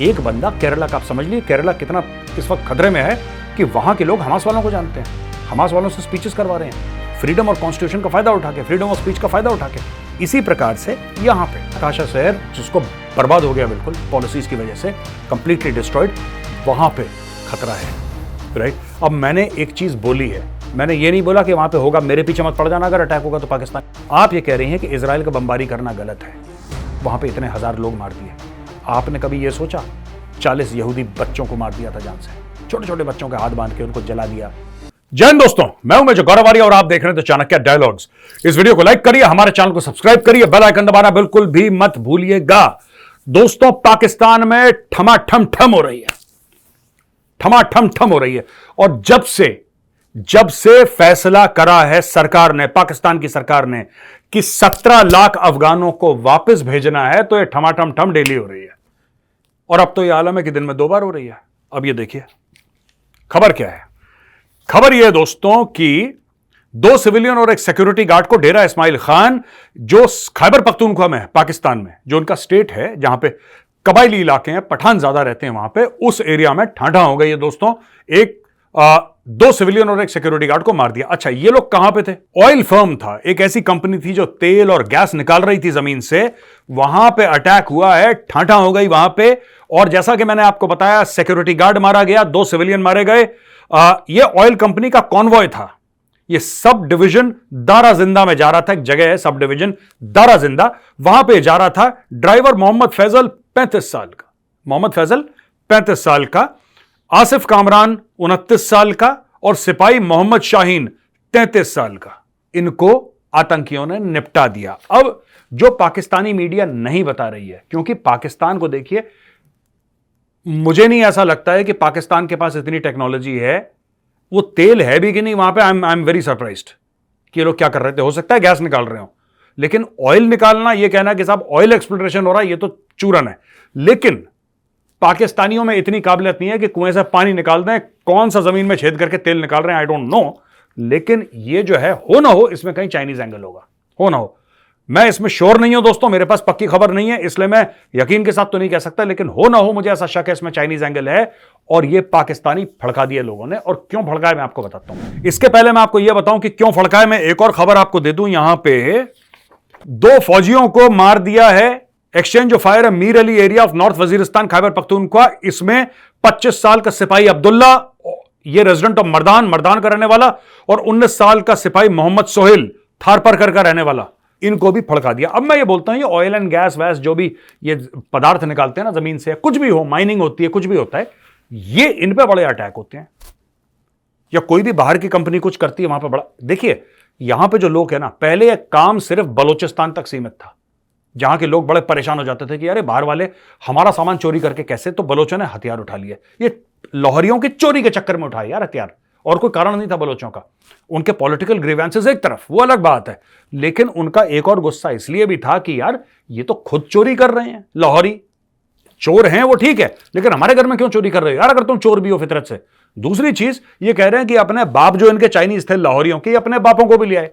एक बंदा केरला का, आप समझ लीजिए केरला कितना इस वक्त खतरे में है कि वहां के लोग हमास वालों को जानते हैं, हमास वालों से स्पीचेस करवा रहे हैं, फ्रीडम और कॉन्स्टिट्यूशन का फायदा उठा के, फ्रीडम ऑफ स्पीच का फायदा उठा के। इसी प्रकार से यहां पे काशा शहर जिसको बर्बाद हो गया बिल्कुल पॉलिसीज की वजह से, कंप्लीटली डिस्ट्रॉयड, वहां पे खतरा है, राइट। अब मैंने एक चीज बोली है, मैंने ये नहीं बोला कि वहां पे होगा, मेरे पीछे मत पड़ जाना अगर अटैक होगा तो पाकिस्तान। आप ये कह रही हैं कि इजराइल का बमबारी करना गलत है, वहां पे इतने हजार लोग मार दिए। आपने कभी ये सोचा 40 यहूदी बच्चों को मार दिया था जान से, छोटे छोटे बच्चों के हाथ बांध के उनको जला दिया। जय हिंद दोस्तों, मैं हूं मेजर गौरव आर्य और आप देख रहे हैं तो चाणक्य डायलॉग्स। इस वीडियो को लाइक करिए, हमारे चैनल को सब्सक्राइब करिए, बेल आइकन दबाना बिल्कुल भी मत भूलिएगा। दोस्तों, पाकिस्तान में ठमाठम ठम हो रही है, ठमाठम ठम हो रही है। और जब से फैसला करा है सरकार ने, पाकिस्तान की सरकार ने, कि 17 लाख अफगानों को वापस भेजना है, तो यह ठमाठम ठम डेली हो रही है। और अब तो यह आलम है कि दिन में 2 बार हो रही है। अब ये देखिए खबर क्या है। खबर यह है दोस्तों कि 2 सिविलियन और एक सिक्योरिटी गार्ड को डेरा इस्माइल खान, जो खैबर पख्तूनख्वा में है पाकिस्तान में, जो उनका स्टेट है जहां पे कबायली इलाके हैं, पठान ज्यादा रहते हैं, वहां पे उस एरिया में ठाठा हो गई है दोस्तों। 2 सिविलियन और एक सिक्योरिटी गार्ड को मार दिया। अच्छा, ये लोग कहां पे थे? ऑयल फर्म था, एक ऐसी कंपनी थी जो तेल और गैस निकाल रही थी जमीन से, वहां पे अटैक हुआ है, ठाठा हो गई वहां पे। और जैसा कि मैंने आपको बताया, सिक्योरिटी गार्ड मारा गया, 2 सिविलियन मारे गए। ये ऑयल कंपनी का कॉन्वॉय था, ये सब डिवीजन दारा जिंदा में जा रहा था, एक जगह है सब डिवीजन दारा जिंदा, वहां पे जा रहा था। ड्राइवर मोहम्मद फैजल 35 साल का, मोहम्मद फैजल 35 साल का, आसिफ कामरान 29 साल का और सिपाही मोहम्मद शाहीन 33 साल का। इनको आतंकियों ने निपटा दिया। अब जो पाकिस्तानी मीडिया नहीं बता रही है, क्योंकि पाकिस्तान को देखिए, मुझे नहीं ऐसा लगता है कि पाकिस्तान के पास इतनी टेक्नोलॉजी है। वो तेल है भी कि नहीं वहां पे, आई एम वेरी सरप्राइज्ड कि ये लोग क्या कर रहे थे। हो सकता है गैस निकाल रहे हो, लेकिन ऑयल निकालना, ये कहना कि साहब ऑयल एक्सप्लोरेशन हो रहा है, ये तो चूरन है। लेकिन पाकिस्तानियों में इतनी काबिलियत नहीं है कि कुएं से पानी निकाल दें, कौन सा जमीन में छेद करके तेल निकाल रहे हैं आई डोंट नो। लेकिन ये जो है, हो ना हो, इसमें कहीं चाइनीज एंगल होगा, हो ना हो। मैं इसमें श्योर नहीं हूं दोस्तों, मेरे पास पक्की खबर नहीं है, इसलिए मैं यकीन के साथ तो नहीं कह सकता, लेकिन हो ना हो, मुझे ऐसा शक है इसमें चाइनीज एंगल है। और ये पाकिस्तानी भड़का दिए लोगों ने। और क्यों भड़काए मैं आपको बताता हूं। इसके पहले मैं आपको यह बताऊं कि क्यों भड़काए, मैं एक और खबर आपको दे दूं। यहां पे 2 फौजियों को मार दिया है, exchange of fire Mir Ali area of north Waziristan Khyber Pakhtunkhwa. इसमें 25 साल का सिपाही अब्दुल्ला, ये रेजिडेंट ऑफ मर्दान का रहने वाला, और 19 साल का सिपाही मोहम्मद सोहेल थारपरकर का रहने वाला, इनको भी फड़का दिया। अब मैं ये बोलता हूं, ये ऑयल एंड गैस वैस जो भी ये पदार्थ निकालते हैं ना जमीन से, कुछ भी हो, माइनिंग होती है, कुछ भी होता है, ये इन पे बड़े अटैक होते हैं। या कोई भी बाहर की कंपनी कुछ करती है, वहां पे बड़ा, देखिए यहां पे जो लोग हैं ना, पहले यह काम सिर्फ बलोचिस्तान तक सीमित था, जहां के लोग बड़े परेशान हो जाते थे कि अरे बाहर वाले हमारा सामान चोरी करके कैसे, तो बलोचों ने हथियार उठा लिए। ये लोहरियों की चोरी के चक्कर में उठाए यार हथियार, और कोई कारण नहीं था बलोचों का। उनके पॉलिटिकल ग्रीवेंसेस एक तरफ, वो अलग बात है, लेकिन उनका एक और गुस्सा इसलिए भी था कि यार ये तो खुद चोरी कर रहे हैं, लाहौरी चोर हैं वो ठीक है, लेकिन हमारे घर में क्यों चोरी कर रहे हो यार, अगर तुम चोर भी हो फितरत से। दूसरी चीज ये कह रहे हैं कि अपने बाप जो इनके चाइनीज थे लाहौरियों के, अपने बापों को भी ले आए।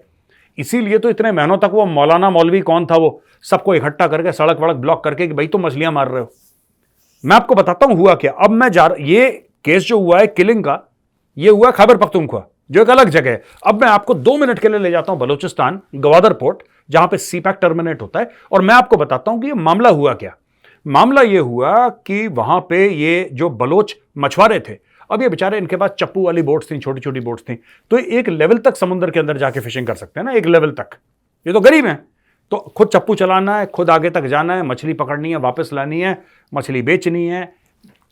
इसीलिए तो इतने महीनों तक वो मौलाना मौलवी कौन था, वो सबको इकट्ठा करके सड़क वड़क ब्लॉक करके कि भाई तुम मछलियां मार रहे हो। मैं आपको बताता हूं हुआ क्या। अब मैं ये केस जो हुआ है किलिंग का, ये हुआ खैबर पख्तूनख्वा, जो एक अलग जगह है। अब मैं आपको 2 मिनट के लिए ले जाता हूं बलूचिस्तान, गवादर पोर्ट, जहां पे सीपैक टर्मिनेट होता है, और मैं आपको बताता हूं कि ये मामला हुआ क्या। मामला ये हुआ कि वहां पे ये जो बलोच मछुआरे थे, अब ये बेचारे, इनके पास चप्पू वाली बोट्स थी, छोटी छोटी बोट्स थी, तो एक लेवल तक समुद्र के अंदर जाके फिशिंग कर सकते हैं ना, एक लेवल तक। ये तो गरीब हैं, तो खुद चप्पू चलाना है, खुद आगे तक जाना है, मछली पकड़नी है, वापस लानी है, मछली बेचनी है,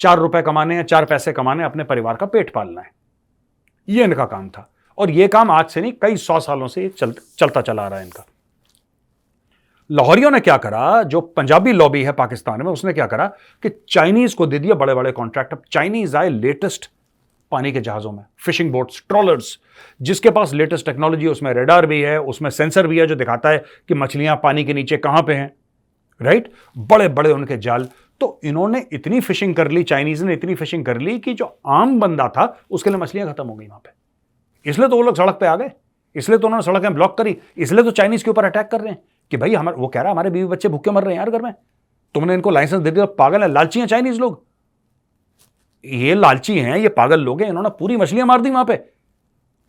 4 रुपए कमाने हैं, 4 पैसे कमाने, अपने परिवार का पेट पालना है, ये इनका काम था। और ये काम आज से नहीं, कई 100 सालों से चलता चला आ रहा है इनका। लाहौरियों ने क्या करा, जो पंजाबी लॉबी है पाकिस्तान में, उसने क्या करा कि चाइनीज को दे दिया बड़े बड़े कॉन्ट्रैक्ट। अब चाइनीज आए लेटेस्ट पानी के जहाजों में, फिशिंग बोट्स, ट्रॉलर्स, जिसके पास लेटेस्ट टेक्नोलॉजी, उसमें रेडार भी है, उसमें सेंसर भी है जो दिखाता है कि मछलियां पानी के नीचे कहां पे हैं, राइट। बड़े बड़े उनके जाल। तो इन्होंने इतनी फिशिंग कर ली, चाइनीज ने इतनी फिशिंग कर ली कि जो आम बंदा था उसके लिए मछलियां खत्म हो गई वहां पे। इसलिए तो वो लोग सड़क पे आ गए, इसलिए तो उन्होंने सड़कें ब्लॉक करी, इसलिए तो चाइनीज के ऊपर अटैक कर रहे हैं कि भाई वो कह रहा है हमारे बीवी बच्चे भूखे मर रहे हैं यार घर में, तुमने इनको लाइसेंस दे दिया, पागल है, लालची हैं चाइनीज लोग। ये लालची हैं, ये पागल लोग हैं, इन्होंने पूरी मछलियां मार दी वहां पे।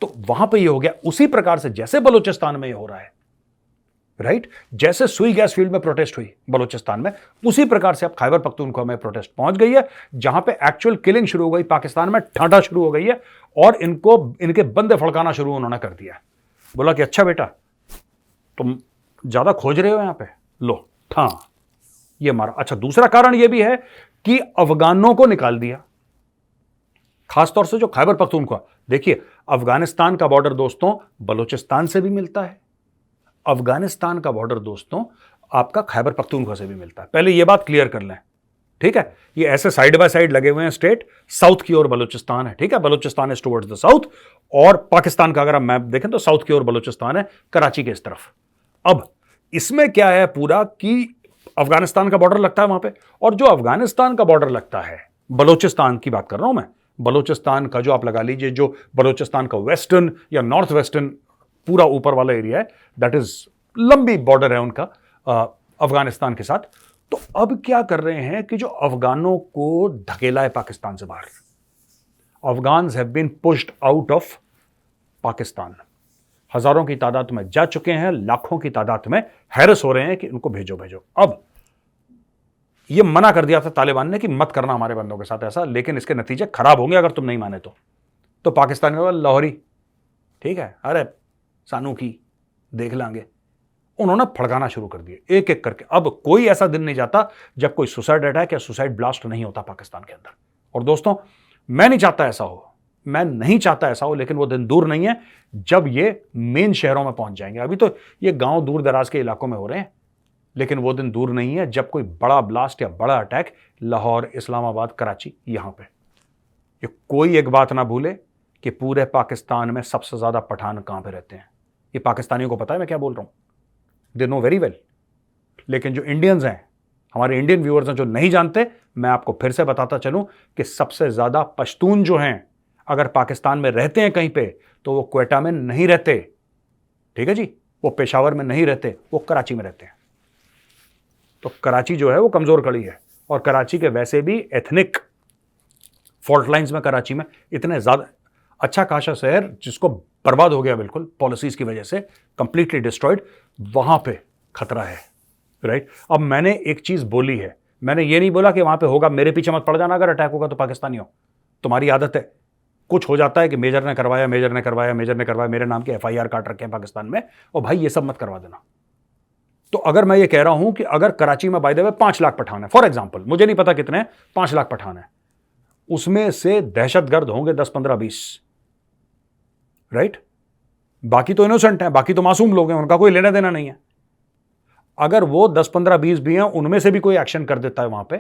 तो वहां पे ये हो गया। उसी प्रकार से जैसे बलूचिस्तान में ये हो रहा है, राइट, जैसे सुई गैस फील्ड में प्रोटेस्ट हुई बलूचिस्तान में, उसी प्रकार से अब खैबर पख्तूनख्वा में प्रोटेस्ट पहुंच गई है, जहां पे एक्चुअल किलिंग शुरू हो गई, पाकिस्तान में ठाठा शुरू हो गई है, और इनको इनके बंदे फड़काना शुरू उन्होंने कर दिया। बोला कि अच्छा बेटा तुम ज्यादा खोज रहे हो यहां पे, लो था ये मारा। अच्छा, दूसरा कारण यह भी है कि अफगानों को निकाल दिया, खासतौर से जो खैबर पख्तूनख्वा। देखिए, अफगानिस्तान का बॉर्डर दोस्तों बलूचिस्तान से भी मिलता है, अफगानिस्तान का बॉर्डर दोस्तों आपका खैबर पख्तूनख्वा से भी मिलता है। पहले यह बात क्लियर कर लें, ठीक है। ये ऐसे साइड बाय साइड लगे हुए हैं स्टेट, साउथ की ओर बलूचिस्तान है, ठीक है, Balochistan is towards the south, और पाकिस्तान का अगर आप मैप देखें तो साउथ की ओर बलूचिस्तान है, कराची के इस तरफ। अब इसमें क्या है पूरा कि अफगानिस्तान का बॉर्डर लगता है वहां पे, और जो अफगानिस्तान का बॉर्डर लगता है, बलूचिस्तान की बात कर रहा हूं मैं, बलूचिस्तान का जो आप लगा लीजिए, जो बलूचिस्तान का वेस्टर्न या नॉर्थ वेस्टर्न पूरा ऊपर वाला एरिया है, दैट इज लंबी बॉर्डर है उनका अफगानिस्तान के साथ। तो अब क्या कर रहे हैं कि जो अफगानों को धकेला है पाकिस्तान से बाहर, Afghans have been pushed out of Pakistan, हजारों की तादाद में जा चुके हैं, लाखों की तादाद में हैरस हो रहे हैं कि उनको भेजो भेजो। अब यह मना कर दिया था तालिबान ने कि मत करना हमारे बंदों के साथ ऐसा, लेकिन इसके नतीजे खराब होंगे अगर तुम नहीं माने तो पाकिस्तान में लाहौरी, ठीक है, अरे सानू की देख लांगे, उन्होंने फड़काना शुरू कर दिए एक एक करके। अब कोई ऐसा दिन नहीं जाता जब कोई सुसाइड अटैक या सुसाइड ब्लास्ट नहीं होता पाकिस्तान के अंदर। और दोस्तों, मैं नहीं चाहता ऐसा हो, मैं नहीं चाहता ऐसा हो, लेकिन वो दिन दूर नहीं है जब ये मेन शहरों में पहुंच जाएंगे। अभी तो ये गांव दूर दराज के इलाकों में हो रहे हैं, लेकिन वो दिन दूर नहीं है जब कोई बड़ा ब्लास्ट या बड़ा अटैक लाहौर, इस्लामाबाद, कराची, यहां पे। ये कोई एक बात ना भूले कि पूरे पाकिस्तान में सबसे ज्यादा पठान कहां पे रहते हैं। ये पाकिस्तानियों को पता है मैं क्या बोल रहा हूं, दे नो वेरी वेल। लेकिन जो इंडियंस हैं, हमारे इंडियन व्यूअर्स हैं जो नहीं जानते, मैं आपको फिर से बताता चलूं कि सबसे ज्यादा पश्तून जो हैं अगर पाकिस्तान में रहते हैं कहीं पे, तो वो क्वेटा में नहीं रहते, ठीक है जी, वो पेशावर में नहीं रहते, वो कराची में रहते हैं। तो कराची जो है वो कमजोर कड़ी है, और कराची के वैसे भी एथनिक फॉल्ट लाइंस में, कराची में इतने ज्यादा अच्छा खासा शहर जिसको बर्बाद हो गया बिल्कुल पॉलिसीज की वजह से, कंप्लीटली डिस्ट्रॉयड, वहां पे खतरा है, राइट। अब मैंने एक चीज बोली है, मैंने ये नहीं बोला कि वहां पे होगा, मेरे पीछे मत पड़ जाना अगर अटैक होगा तो पाकिस्तानियों, तुम्हारी आदत है, कुछ हो जाता है कि मेजर ने करवाया, मेजर ने करवाया, मेजर ने करवाया, मेरे नाम के FIR काट रखे हैं पाकिस्तान में, और भाई ये सब मत करवा देना। तो अगर मैं ये कह रहा हूं कि अगर कराची में by the way 5 lakh Pathan है, फॉर एग्जाम्पल, मुझे नहीं पता कितने, 5 लाख पठान है, उसमें से दहशतगर्द होंगे 10, 15, 20, राइट, बाकी तो इनोसेंट हैं, बाकी तो मासूम लोग हैं, उनका कोई लेना देना नहीं है। अगर वो 10, 15, 20 भी हैं, उनमें से भी कोई एक्शन कर देता है वहां पे,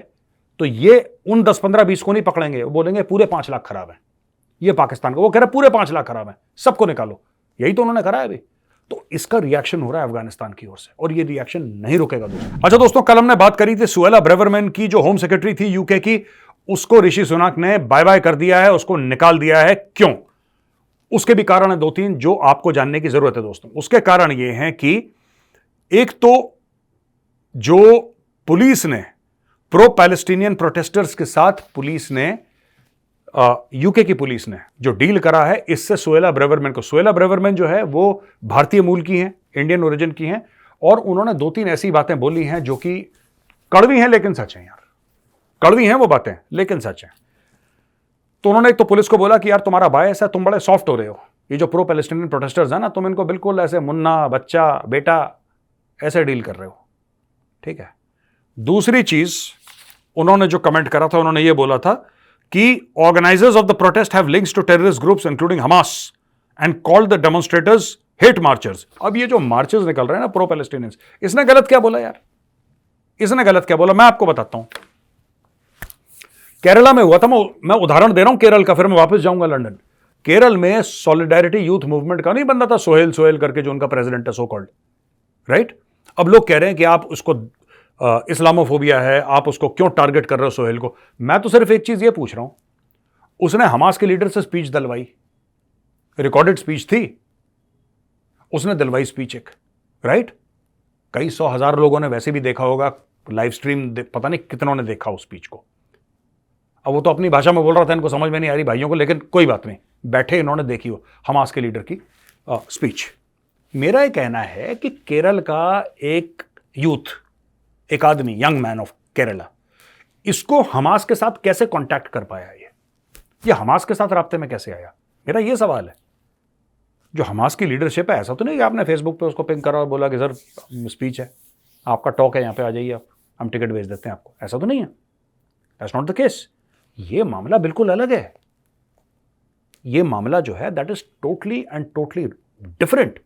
तो ये उन 10, 15, 20 को नहीं पकड़ेंगे, वो बोलेंगे पूरे 5 लाख खराब है, ये पाकिस्तान का, वो कह रहा है पूरे 5 लाख खराब है, सबको निकालो, यही तो उन्होंने करा है अभी। तो इसका रिएक्शन हो रहा है अफगानिस्तान की ओर से, और ये रिएक्शन नहीं रुकेगा दोस्तों। अच्छा दोस्तों, कल हमने बात करी थी सुएला ब्रेवरमैन की, जो होम सेक्रेटरी थी यूके की, उसको ऋषि सुनाक ने बाय बाय कर दिया है, उसको निकाल दिया है। क्यों? उसके भी कारण है 2-3 जो आपको जानने की जरूरत है दोस्तों। उसके कारण ये हैं कि एक तो जो पुलिस ने प्रो पैलेस्टीनियन प्रोटेस्टर्स के साथ पुलिस ने, यूके की पुलिस ने जो डील करा है इससे सुएला ब्रेवरमैन को, सुएला ब्रेवरमैन जो है वो भारतीय मूल की हैं, इंडियन ओरिजिन की हैं, और उन्होंने 2-3 ऐसी बातें बोली हैं जो कि कड़वी हैं लेकिन सच हैं यार, कड़वी हैं वो बातें लेकिन सच हैं। तो उन्होंने एक तो पुलिस को बोला कि यार तुम्हारा बायस है, तुम बड़े सॉफ्ट हो रहे हो, ये जो प्रो पैलेस्टीनियन प्रोटेस्टर्स हैं ना, तुम इनको बिल्कुल ऐसे मुन्ना, बच्चा, बेटा ऐसे डील कर रहे हो, ठीक है। दूसरी चीज उन्होंने जो कमेंट करा था, उन्होंने ये बोला था कि organisers of the protest have links to terrorist groups including Hamas and called the demonstrators hate marchers. अब ये जो मार्चर्स निकल रहे हैं ना प्रो पैलेस्टीनियंस, इसने गलत क्या बोला यार, इसने गलत क्या बोला, मैं आपको बताता हूं। केरला में हुआ था, मैं उदाहरण दे रहा हूं केरल का, फिर मैं वापस जाऊंगा लंदन। केरल में सॉलिडारिटी यूथ मूवमेंट का नहीं बंदा था सोहेल करके, जो उनका प्रेसिडेंट है सो कॉल्ड, राइट। अब लोग कह रहे हैं कि आप उसको इस्लामोफोबिया है, आप उसको क्यों टारगेट कर रहे हो सोहेल को। मैं तो सिर्फ एक चीज ये पूछ रहा हूं, उसने हमास के लीडर से स्पीच दिलवाई, रिकॉर्डेड स्पीच थी, उसने दिलवाई स्पीच एक, राइट। कई 100,000 लोगों ने वैसे भी देखा होगा लाइव स्ट्रीम, पता नहीं कितनों ने देखा उस स्पीच को। अब वो तो अपनी भाषा में बोल रहा था, इनको समझ में नहीं आ रही भाइयों को, लेकिन कोई बात नहीं, बैठे इन्होंने देखी हो हमास के लीडर की स्पीच। मेरा ये कहना है कि केरल का एक यूथ, एक आदमी, यंग मैन ऑफ केरला, इसको हमास के साथ कैसे कांटेक्ट कर पाया, ये हमास के साथ राब्ते में कैसे आया, मेरा ये सवाल है। जो हमास की लीडरशिप है, ऐसा तो नहीं कि आपने फेसबुक पे उसको पिंग करा और बोला कि सर स्पीच है, आपका टॉक है, यहाँ पे आ जाइए आप, हम टिकट भेज देते हैं आपको, ऐसा तो नहीं है। That's not the case. ये मामला बिल्कुल अलग है। ये मामला जो है that is totally and totally different.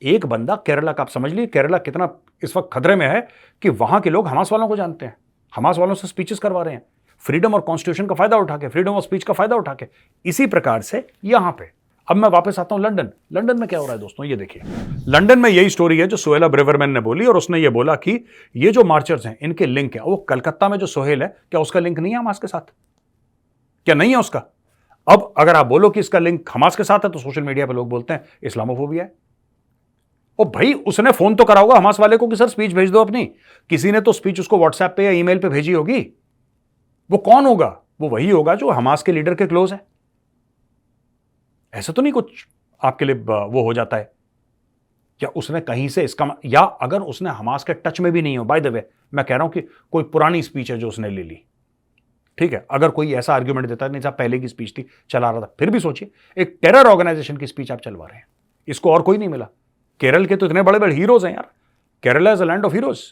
एक बंदा केरला का, आप समझ लीजिए केरला कितना इस वक्त खतरे में है कि वहां के लोग हमास वालों को जानते हैं, हमास वालों से स्पीचेस करवा रहे हैं, फ्रीडम और कॉन्स्टिट्यूशन का फायदा उठा के, फ्रीडम ऑफ स्पीच का फायदा उठा के। इसी प्रकार से यहां पे अब मैं वापस आता हूं लंदन। लंदन में क्या हो रहा है दोस्तों, ये देखिए। लंदन में यही स्टोरी है जो सुहेला ब्रेवरमैन ने बोली, और उसने ये बोला कि ये जो मार्चर्स हैं इनके लिंक है। वो कलकत्ता में जो सोहेल है, क्या उसका लिंक नहीं है हमास के साथ? क्या नहीं है उसका? अब अगर आप बोलो कि इसका लिंक हमास के साथ है तो सोशल मीडिया पर लोग बोलते हैं इस्लामोफोबिया है। ओ भाई, उसने फोन तो करा होगा हमास वाले को कि सर स्पीच भेज दो अपनी। किसी ने तो स्पीच उसको व्हाट्सएप पे या ईमेल पे भेजी होगी। वो कौन होगा? वो वही होगा जो हमास के लीडर के क्लोज है। ऐसा तो नहीं कुछ आपके लिए वो हो जाता है। क्या उसने कहीं से इसका, या अगर उसने हमास के टच में भी नहीं हो, बाय द वे मैं कह रहा हूं कि कोई पुरानी स्पीच है जो उसने ले ली, ठीक है, अगर कोई ऐसा आर्ग्यूमेंट देता है नहीं साहब पहले की स्पीच थी, चला रहा था, फिर भी सोचिए एक टेरर ऑर्गेनाइजेशन की स्पीच आप चलवा रहे हैं, इसको और कोई नहीं मिला। केरल के तो इतने बड़े बड़े हीरोज हैं यार, Kerala is a land of heroes.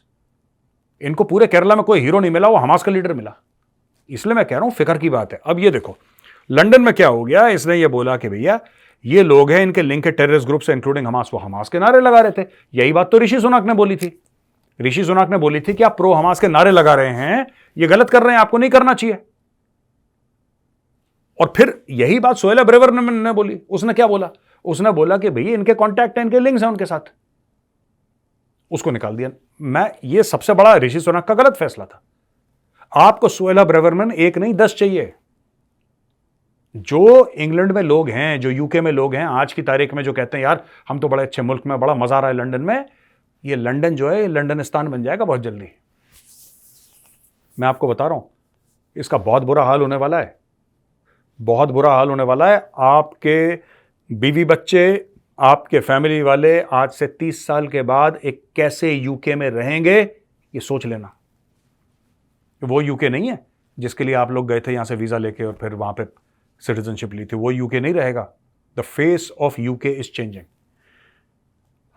इनको पूरे केरला में कोई हीरो नहीं मिला, वो हमास का लीडर मिला। इसलिए मैं कह रहा हूं फिक्र की बात है। अब ये देखो लंदन में क्या हो गया, इसने ये बोला कि भैया ये लोग हैं, इनके लिंक है टेररिस्ट ग्रुप से इंक्लूडिंग हमास। वो हमास के नारे लगा रहे थे। यही बात तो ऋषि सुनाक ने बोली थी। ऋषि सुनाक ने बोली थी कि आप प्रो हमास के नारे लगा रहे हैं, ये गलत कर रहे हैं, आपको नहीं करना चाहिए। और फिर यही बात सुहेला ब्रेवरमैन ने बोली। उसने क्या बोला? उसने बोला कि भैया इनके कॉन्टैक्ट हैं, इनके लिंक्स हैं उनके साथ। उसको निकाल दिया। मैं, ये सबसे बड़ा ऋषि सुनाक का गलत फैसला था। आपको सुहेला ब्रेवरमैन एक नहीं 10 चाहिए। जो इंग्लैंड में लोग हैं, जो यूके में लोग हैं, आज की तारीख में जो कहते हैं यार हम तो बड़े अच्छे मुल्क में, बड़ा मजा आ रहा है लंदन में, ये लंदन जो है लंदनिस्तान बन जाएगा बहुत जल्दी। मैं आपको बता रहा हूं, इसका बहुत बुरा हाल होने वाला है, बहुत बुरा हाल होने वाला है। आपके बीवी बच्चे, आपके फैमिली वाले आज से 30 साल के बाद एक कैसे यूके में रहेंगे, ये सोच लेना। वो यूके नहीं है जिसके लिए आप लोग गए थे यहां से वीजा लेके और फिर वहां पे सिटीजनशिप ली थी। वो यूके नहीं रहेगा। The face of UK is changing.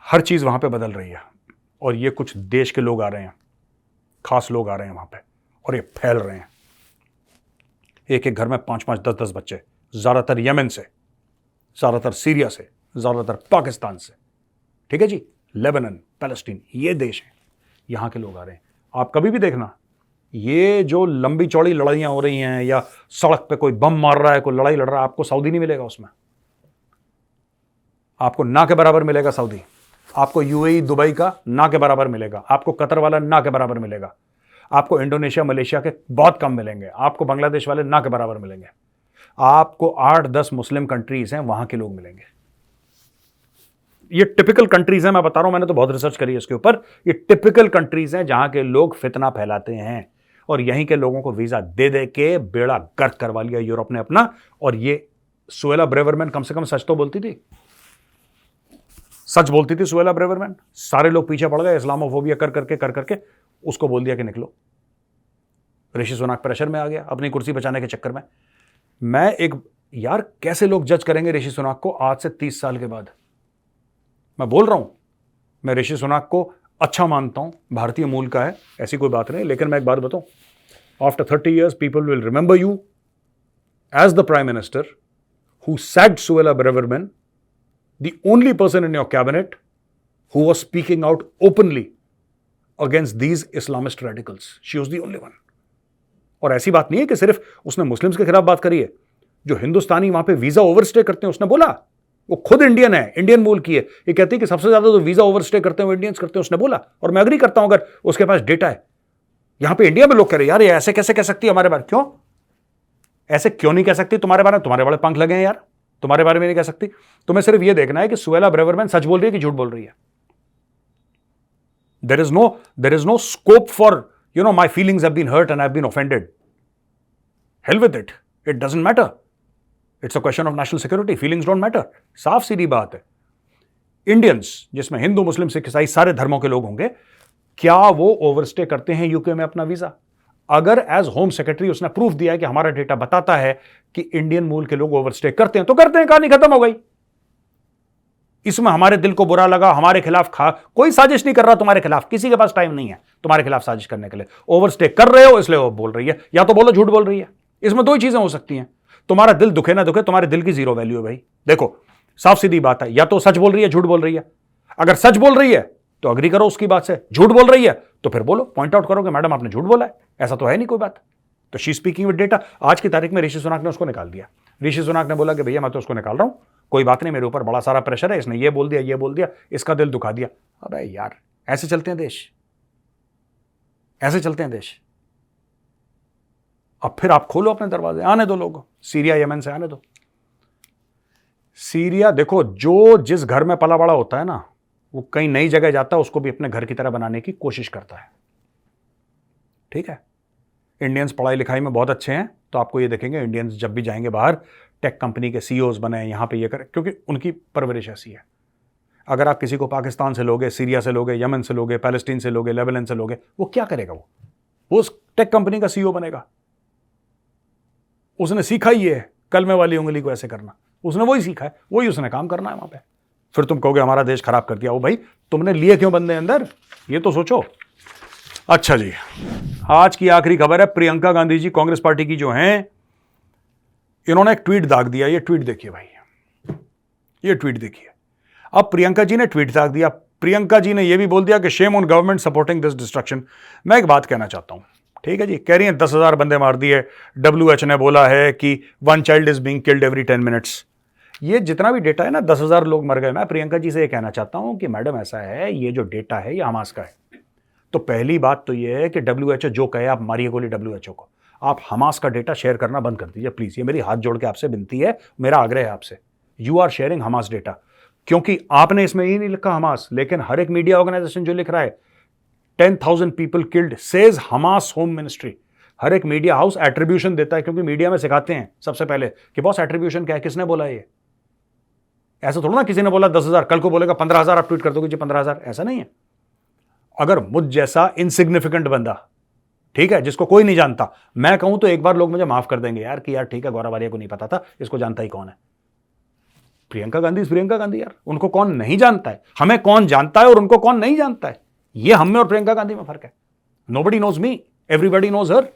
हर चीज वहां पे बदल रही है, और ये कुछ देश के लोग आ रहे हैं, खास लोग आ रहे हैं वहां पे, और ये फैल रहे हैं। एक एक घर में 5-5, 10-10 बच्चे, ज्यादातर यमन से, ज्यादातर सीरिया से, ज्यादातर पाकिस्तान से, ठीक है जी, लेबनान, पैलेस्टीन, ये देश हैं, यहां के लोग आ रहे हैं। आप कभी भी देखना, ये जो लंबी चौड़ी लड़ाइयां हो रही हैं, या सड़क पे कोई बम मार रहा है, कोई लड़ाई लड़ रहा है, आपको सऊदी नहीं मिलेगा उसमें। आपको ना के बराबर मिलेगा सऊदी। आपको यूएई, दुबई का ना के बराबर मिलेगा। आपको कतर वाला ना के बराबर मिलेगा। आपको इंडोनेशिया, मलेशिया के बहुत कम मिलेंगे। आपको बांग्लादेश वाले ना के बराबर मिलेंगे। आपको 8-10 मुस्लिम कंट्रीज हैं, वहां के लोग मिलेंगे। ये टिपिकल कंट्रीज हैं, मैं बता रहा हूं, मैंने तो बहुत रिसर्च करी है इसके ऊपर। ये टिपिकल कंट्रीज हैं जहां के लोग फितना फैलाते हैं, और यहीं के लोगों को वीजा दे दे के बेड़ा गर्क करवा लिया यूरोप ने अपना। और ये सुहेला ब्रेवरमैन कम से कम सच तो बोलती थी, सच बोलती थी सुहेला ब्रेवरमैन। सारे लोग पीछे पड़ गए, इस्लामोफोबिया कर करके उसको बोल दिया कि निकलो। ऋषि सुनाक प्रेशर में आ गया अपनी कुर्सी बचाने के चक्कर में। मैं एक, यार कैसे लोग जज करेंगे ऋषि सुनाक को आज से 30 साल के बाद? मैं बोल रहा हूं, मैं ऋषि सुनाक को अच्छा मानता हूं, भारतीय मूल का है, ऐसी कोई बात नहीं, लेकिन मैं एक बात बताऊं, after 30 years people will remember you as the prime minister who sacked Suella Braverman, the only person in your cabinet who was speaking out openly against these Islamist radicals. She was the only one. और ऐसी बात नहीं है कि सिर्फ उसने Muslims के खिलाफ बात करी है। जो हिंदुस्तानी वहां पे वीजा ओवरस्टे करते हैं, उसने बोला, वो खुद इंडियन है, इंडियन मूल की है, ये कहती है कि सबसे ज्यादा तो वीजा ओवरस्टे करते हैं इंडियंस करते हैं, उसने बोला। और मैं एग्री करता हूं अगर उसके पास डेटा है। यहां पे इंडिया में लोग कह रहे हैं यार ये ऐसे कैसे कह सकती है हमारे बारे में? क्यों ऐसे क्यों नहीं कह सकती तुम्हारे बारे में? तुम्हारे बड़े पंख लगे हैं यार, तुम्हारे बारे में नहीं कह सकती। तुम्हें सिर्फ ये देखना है कि सुहेला ब्रेवरमैन सच बोल रही है कि झूठ बोल रही है। There is no scope for, my feelings have been hurt and I've been offended. Hell with it, it doesn't matter, it's a question of national security, feelings don't matter. साफ सीधी बात है। इंडियंस, जिसमें हिंदू मुस्लिम सिख ईसाई सारे धर्मों के लोग होंगे, क्या वो ओवरस्टे करते हैं यूके में अपना वीजा? अगर एज होम सेक्रेटरी उसने प्रूफ दिया है कि हमारा डेटा बताता है कि इंडियन मूल के लोग ओवरस्टे करते हैं, तो करते हैं, कहानी खत्म हो गई। इसमें हमारे दिल को बुरा लगा, हमारे खिलाफ कोई साजिश नहीं कर रहा तुम्हारे खिलाफ, किसी के पास टाइम नहीं है तुम्हारे खिलाफ साजिश करने के लिए। ओवरस्टे कर रहे हो इसलिए वो बोल रही है, या तो बोलो झूठ बोल रही है। इसमें दो ही चीजें हो सकती हैं, तुम्हारा दिल दुखे ना दुखे, तुम्हारे दिल की जीरो वैल्यू है भाई। देखो साफ सीधी बात है, या तो सच बोल रही है झूठ बोल रही है। अगर सच बोल रही है तो अग्री करो उसकी बात से, झूठ बोल रही है तो फिर बोलो, पॉइंट आउट करो कि मैडम आपने झूठ बोला है, ऐसा तो है नहीं कोई बात। तो शी स्पीकिंग विद डेटा। आज की तारीख में ऋषि सुनाक ने उसको निकाल दिया। ऋषि सुनाक ने बोला कि भैया मैं तो उसको निकाल रहा हूं, कोई बात नहीं, मेरे ऊपर बड़ा सारा प्रेशर है, इसने ये बोल दिया, ये बोल दिया, इसका दिल दुखा दिया। अबे यार, ऐसे चलते हैं देश, ऐसे चलते हैं देश। अब फिर आप खोलो अपने दरवाजे, आने दो लोगों, सीरिया यमन से आने दो। सीरिया देखो, जो जिस घर में पला बड़ा होता है ना, वो कहीं नई जगह जाता है, उसको भी अपने घर की तरह बनाने की कोशिश करता है। ठीक है, इंडियंस पढ़ाई लिखाई में बहुत अच्छे हैं, तो आपको ये देखेंगे इंडियंस जब भी जाएंगे बाहर, टेक कंपनी के सीईओज बने, यहां पे ये करें, क्योंकि उनकी परवरिश ऐसी है। अगर आप किसी को पाकिस्तान से लोगे, सीरिया से लोगे, यमन से लोगे, पैलेस्टीन से लोगे, लेबनान से लोगे, वो क्या करेगा? वो उस टेक कंपनी का सीईओ बनेगा। उसने सीखा ही है कलमे वाली उंगली को ऐसे करना, उसने वही सीखा है, वही उसने काम करना है वहां पे। फिर तुम कहोगे हमारा देश खराब कर दिया। वो भाई तुमने लिए क्यों बंदे अंदर, ये तो सोचो। अच्छा जी, आज की आखिरी खबर है, प्रियंका गांधी जी कांग्रेस पार्टी की जो हैं, इन्होंने एक ट्वीट दाग दिया। ये ट्वीट देखिए भाई, ये ट्वीट देखिए। अब प्रियंका जी ने ट्वीट दाग दिया। प्रियंका जी ने यह भी बोल दिया कि shame on government supporting this destruction. मैं एक बात कहना चाहता हूं, ठीक है जी, कह रही हैं 10,000 बंदे मार दिए, WHO ने बोला है कि 1 child is being killed every 10 minutes. ये जितना भी डेटा है ना, 10,000 लोग मर गए। मैं प्रियंका जी से ये कहना चाहता हूं कि मैडम ऐसा है, ये जो डेटा है ये हमास का है। तो पहली बात तो ये है कि WHO जो कहे आप मारिए गोली WHO को। आप हमास का डेटा शेयर करना बंद कर दीजिए प्लीज, ये मेरी हाथ जोड़ के आपसे विनती है, मेरा आग्रह है आपसे। You are sharing Hamas data, क्योंकि आपने इसमें ये नहीं लिखा हमास, लेकिन हर एक मीडिया ऑर्गेनाइजेशन जो लिख रहा है 10,000 people killed says Hamas home ministry. हर एक मीडिया हाउस एट्रीब्यूशन देता है, क्योंकि मीडिया में सिखाते हैं सबसे पहले कि बॉस एट्रीब्यूशन क्या है, किसने बोला ये। ऐसा थोड़ा ना किसी ने बोला 10,000, कल को बोलेगा 15,000 आप ट्वीट कर दोगे जी 15,000, ऐसा नहीं है। अगर मुझ जैसा इनसिग्निफिकेंट बंदा, ठीक है, जिसको कोई नहीं जानता, मैं कहूं तो एक बार लोग मुझे माफ कर देंगे यार कि यार ठीक है, गौरव वालिया को नहीं पता था, इसको जानता ही कौन है। प्रियंका गांधी यार, उनको कौन नहीं जानता है, हमें कौन जानता है और उनको कौन नहीं जानता है, ये हम में और प्रियंका गांधी में फर्क है। Nobody knows me, everybody knows her.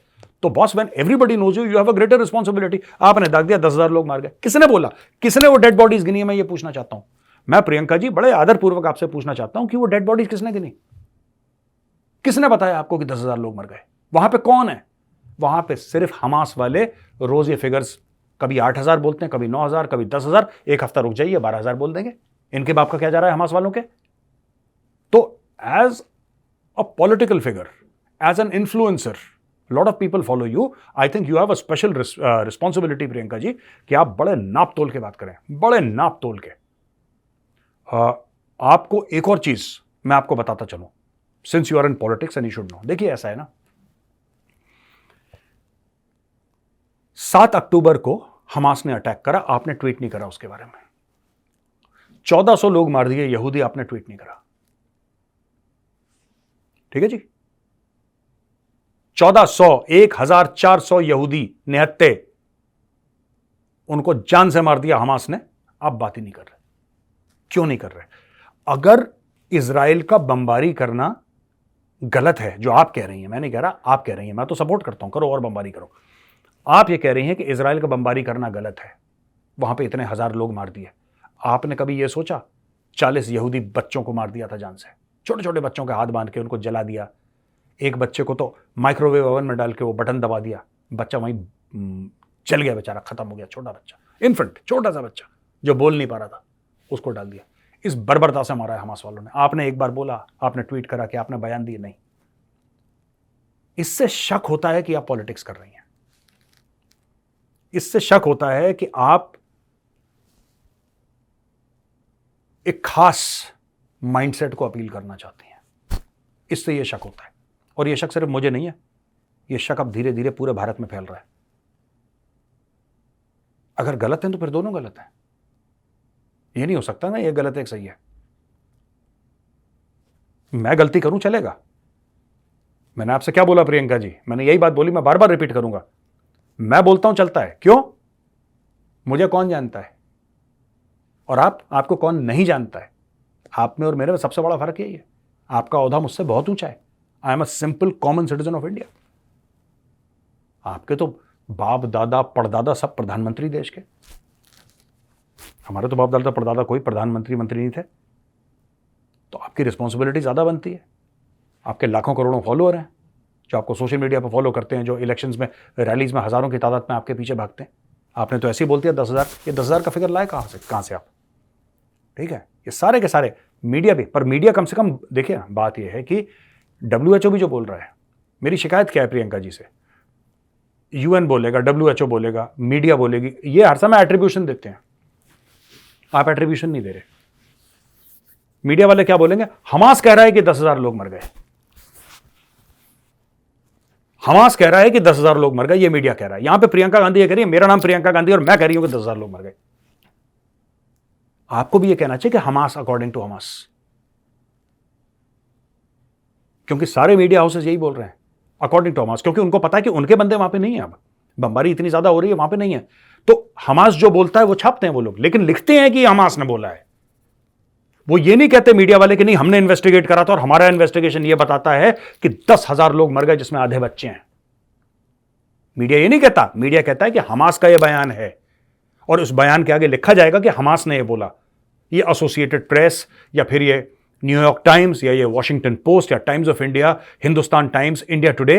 तो boss, when everybody knows you, you have a greater responsibility. आपने दाग दिया 10,000 लोग मार गए, किसने बोला, किसने वो डेड बॉडीज गिनी है, मैं ये पूछना चाहता हूं। मैं प्रियंका जी बड़े आदरपूर्वक आपसे पूछना चाहता हूं कि वो डेड बॉडीज किसने गिनी, किसने बताया आपको कि 10,000 लोग मर गए? वहां पे कौन है? वहां पे सिर्फ हमास वाले रोज ये फिगर्स कभी 8,000 बोलते हैं, कभी 9,000, कभी 10,000। एक हफ्ता रुक जाइए 12,000 बोल देंगे। इनके बाप का क्या जा रहा है हमास वालों के? तो as a political figure, as an influencer, lot of people follow you. I think you have a special responsibility Priyanka ji, कि आप बड़े नाप तोल के बात करें, बड़े नाप तोल के। आपको एक और चीज मैं आपको बताता चलूं, since you are in politics and you should know. देखिए ऐसा है ना, 7 अक्टूबर को हमास ने अटैक करा, आपने ट्वीट नहीं करा उसके बारे में। 1400 लोग मार दिए यहूदी, आपने ट्वीट नहीं करा। ठीक है जी, 1400, 1,400 यहूदी निहत्ते, उनको जान से मार दिया हमास ने। आप बात ही नहीं कर रहे, क्यों नहीं कर रहे? अगर इजराइल का बमबारी करना गलत है, जो आप कह रही हैं, मैं नहीं कह रहा, आप कह रही हैं, मैं तो सपोर्ट करता हूं, करो और बमबारी करो। आप ये कह रही हैं कि इजराइल का बमबारी करना गलत है, वहां पे इतने 1,000 लोग मार दिए। आपने कभी ये सोचा 40 यहूदी बच्चों को मार दिया था जान से, छोटे छोटे बच्चों के हाथ बांध के उनको जला दिया। एक बच्चे को तो माइक्रोवेव ओवन में डाल के वो बटन दबा दिया, बच्चा वहीं जल गया, बेचारा खत्म हो गया। छोटा बच्चा, इन्फेंट, छोटा सा बच्चा जो बोल नहीं पा रहा था, उसको डाल दिया। इस बर्बरता से मारा है हमास वालों ने। आपने एक बार बोला, आपने ट्वीट करा कि आपने बयान दिए, नहीं। इससे शक होता है कि आप पॉलिटिक्स कर रही हैं, इससे शक होता है कि आप एक खास माइंडसेट को अपील करना चाहती हैं, इससे यह शक होता है। और यह शक सिर्फ मुझे नहीं है, यह शक अब धीरे धीरे पूरे भारत में फैल रहा है। अगर गलत है तो फिर दोनों गलत हैं। ये नहीं हो सकता ना ये गलत है एक सही है। मैं गलती करूं चलेगा। मैंने आपसे क्या बोला प्रियंका जी, मैंने यही बात बोली, मैं बार बार रिपीट करूंगा। मैं बोलता हूं चलता है, क्यों? मुझे कौन जानता है और आपको कौन नहीं जानता है। आप में और मेरे में सबसे बड़ा फर्क यही है, आपका ओहदा मुझसे बहुत ऊंचा है। I am a simple common citizen of India. आपके तो बाप दादा परदादा सब प्रधानमंत्री देश के, हमारे तो बाप दादा परदादा कोई प्रधानमंत्री मंत्री नहीं थे। तो आपकी रिस्पॉन्सिबिलिटी ज्यादा बनती है। आपके लाखों करोड़ों फॉलोअर हैं जो आपको सोशल मीडिया पर फॉलो करते हैं, जो इलेक्शंस में रैलीज में हजारों की तादाद में आपके पीछे भागते हैं। आपने तो ऐसे ही बोल दिया 10,000, ये 10,000 का फिगर लाए कहां से आप? ठीक है, ये सारे के सारे मीडिया भी, पर मीडिया कम से कम देखिए ना, बात यह है कि WHO भी जो बोल रहा है, मेरी शिकायत क्या है प्रियंका जी से, UN बोलेगा, WHO बोलेगा, मीडिया बोलेगी, ये हर समय एट्रीब्यूशन देते हैं। आप एट्रीब्यूशन नहीं दे रहे। मीडिया वाले क्या बोलेंगे, हमास कह रहा है कि 10,000 लोग मर गए, हमास कह रहा है कि 10,000 लोग मर गए, ये मीडिया कह रहा है। यहां पे प्रियंका गांधी ये कह रही है, मेरा नाम प्रियंका गांधी और मैं कह रही हूं कि 10,000 लोग मर गए। आपको भी ये कहना चाहिए कि हमास अकॉर्डिंग टू हमास, क्योंकि सारे मीडिया हाउसेस यही बोल रहे हैं अकॉर्डिंग टू हमास, क्योंकि उनको पता है कि उनके बंदे वहां पे नहीं है। अब बमबारी इतनी ज्यादा हो रही है, वहां पे नहीं है, तो हमास जो बोलता है वो छापते हैं वो लोग, लेकिन लिखते हैं कि हमास ने बोला है। वो ये नहीं कहते मीडिया वाले कि नहीं हमने इन्वेस्टिगेट करा था और हमारा इन्वेस्टिगेशन ये बताता है कि 10,000 लोग मर गए जिसमें आधे बच्चे हैं। मीडिया ये नहीं कहता, मीडिया कहता है कि हमास का ये बयान है और उस बयान के आगे लिखा जाएगा कि हमास ने ये बोला। ये एसोसिएटेड प्रेस या फिर ये न्यूयॉर्क टाइम्स या ये वॉशिंगटन पोस्ट या times of India, Hindustan times, India today,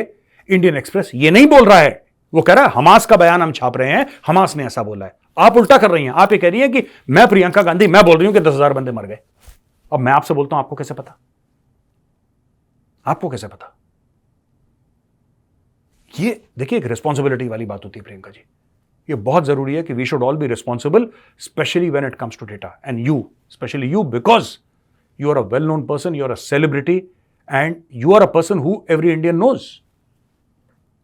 Indian express ये नहीं बोल रहा है। वो कह रहा है हमास का बयान हम छाप रहे हैं, हमास ने ऐसा बोला है। आप उल्टा कर रही हैं, आप ये कह रही हैं कि मैं प्रियंका गांधी मैं बोल रही हूं कि 10,000 बंदे मर गए। अब मैं आपसे बोलता हूं, आपको कैसे पता? आपको कैसे पता? ये देखिए एक रिस्पॉन्सिबिलिटी वाली बात होती है प्रियंका जी। ये बहुत जरूरी है कि we should all be responsible, especially when it comes to data, and you, especially you, because you are a well known person, you are a celebrity and you are a person who every Indian knows।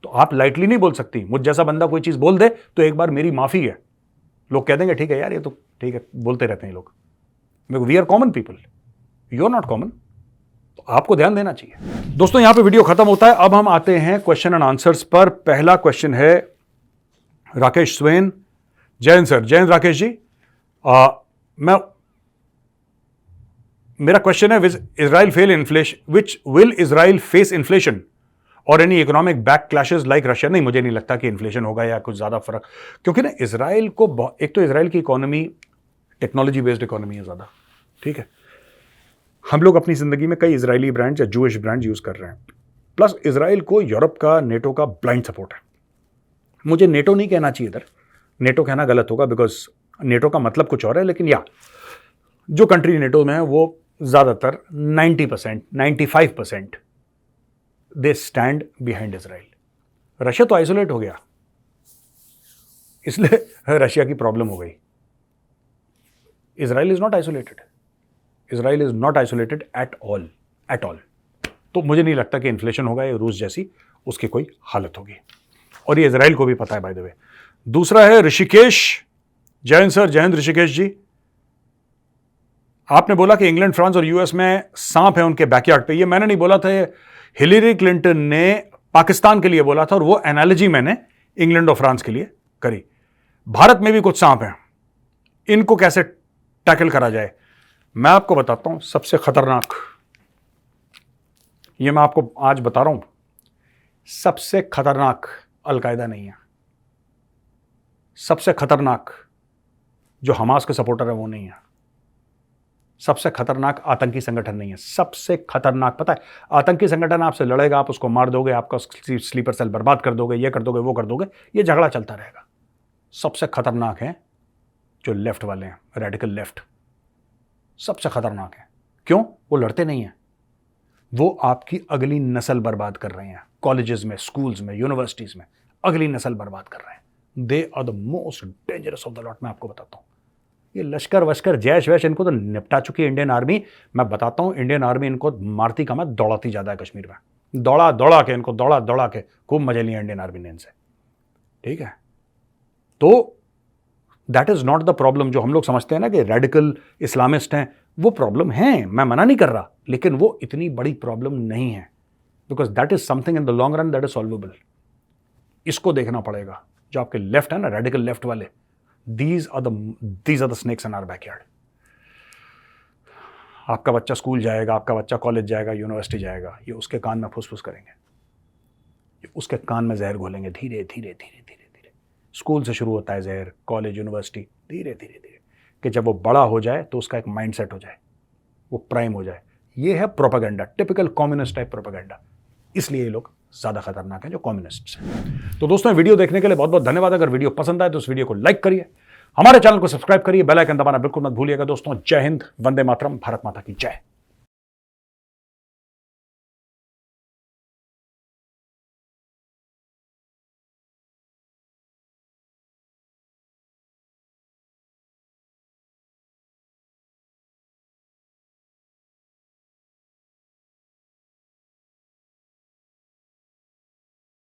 तो आप lightly नहीं बोल सकती। मुझ जैसा बंदा कोई चीज बोल दे तो एक बार मेरी माफी है, लोग कह देंगे ठीक है यार ये तो ठीक है, बोलते रहते हैं लोग। We are common people, you are not common, तो आपको ध्यान देना चाहिए। दोस्तों यहां पे वीडियो खत्म होता है, अब हम आते हैं क्वेश्चन एंड आंसर्स पर। पहला क्वेश्चन है राकेश स्वेन। जैन सर, जैन राकेश जी, मेरा क्वेश्चन है Israel fail inflation, which will Israel face inflation और any economic back clashes like Russia? नहीं, मुझे नहीं लगता कि इन्फ्लेशन होगा या कुछ ज्यादा फर्क, क्योंकि ना इजराइल को, एक तो इजराइल की इकोनॉमी टेक्नोलॉजी बेस्ड इकोनॉमी है ज्यादा, ठीक है। हम लोग अपनी जिंदगी में कई इजरायली ब्रांड्स या जूइश ब्रांड्स यूज कर रहे हैं, प्लस इजराइल को यूरोप का, नेटो का ब्लाइंड सपोर्ट है। मुझे नेटो नहीं कहना चाहिए इधर, नेटो कहना गलत होगा बिकॉज नेटो का मतलब कुछ और है, लेकिन या जो कंट्री नेटो में है वो ज्यादातर 90%, 95% they stand behind Israel. Russia तो आइसोलेट हो गया, इसलिए रशिया की प्रॉब्लम हो गई। Israel is not isolated, Israel is not isolated at all, at all. तो मुझे नहीं लगता कि इन्फ्लेशन होगा या रूस जैसी उसकी कोई हालत होगी, और ये इजराइल को भी पता है बाय द वे। दूसरा है ऋषिकेश। जयंत सर, जयंत ऋषिकेश जी, आपने बोला कि इंग्लैंड, फ्रांस और यूएस में सांप है उनके बैकयार्ड पे। ये मैंने नहीं बोला था, हिलेरी क्लिंटन ने पाकिस्तान के लिए बोला था और वो एनालॉजी मैंने इंग्लैंड और फ्रांस के लिए करी। भारत में भी कुछ सांप हैं, इनको कैसे टैकल करा जाए? मैं आपको बताता हूं सबसे खतरनाक, ये मैं आपको आज बता रहा हूं, सबसे खतरनाक अलकायदा नहीं है, सबसे खतरनाक जो हमास के सपोर्टर है वो नहीं है, सबसे खतरनाक आतंकी संगठन नहीं है। सबसे खतरनाक पता है, आतंकी संगठन आपसे लड़ेगा, आप उसको मार दोगे, आपका स्लीपर सेल बर्बाद कर दोगे, ये कर दोगे, वो कर दोगे, ये झगड़ा चलता रहेगा। सबसे खतरनाक है जो लेफ्ट वाले हैं, रेडिकल लेफ्ट, सबसे खतरनाक है। क्यों? वो लड़ते नहीं हैं, वो आपकी अगली नस्ल बर्बाद कर रहे हैं। कॉलेजेस में, स्कूल्स में, यूनिवर्सिटीज में अगली नस्ल बर्बाद कर रहे हैं। They are the most dangerous of the lot. मैं आपको बताता हूं, ये लश्कर वश्कर, जैश वैश, इनको तो निपटा चुकी है इंडियन आर्मी। मैं बताता हूं, इंडियन आर्मी इनको मारती कम है, दौड़ाती ज्यादा है कश्मीर में। दौड़ा दौड़ा के इनको, दौड़ा दौड़ा के खूब मजे लिए इंडियन आर्मी ने इनसे, ठीक है। तो that is not the problem. जो हम लोग समझते हैं ना कि रेडिकल इस्लामिस्ट हैं, वो प्रॉब्लम है, मैं मना नहीं कर रहा, लेकिन वो इतनी बड़ी प्रॉब्लम नहीं है, because that is something in the long run that is solvable. इसको देखना पड़ेगा। जो आपके लेफ्ट है ना, रेडिकल लेफ्ट वाले, these are the snakes in our backyard. आपका बच्चा स्कूल जाएगा, आपका बच्चा कॉलेज जाएगा, यूनिवर्सिटी जाएगा, ये उसके कान में फुसफुस करेंगे, ये उसके कान में जहर घोलेंगे धीरे धीरे धीरे धीरे धीरे। स्कूल से शुरू होता है जहर, कॉलेज, यूनिवर्सिटी, धीरे धीरे धीरे, कि जब वो बड़ा हो जाए तो उसका एक माइंडसेट हो जाए, वो प्राइम हो जाए। ये है propaganda, typical communist type propaganda. इसलिए ये लोग ज़्यादा खतरनाक हैं जो कम्युनिस्ट्स हैं। तो दोस्तों, वीडियो देखने के लिए बहुत बहुत धन्यवाद। अगर वीडियो पसंद आए तो इस वीडियो को लाइक करिए, हमारे चैनल को सब्सक्राइब करिए, बेल आइकन दबाना बिल्कुल मत भूलिएगा। दोस्तों, जय हिंद, वंदे मातरम, भारत माता की जय।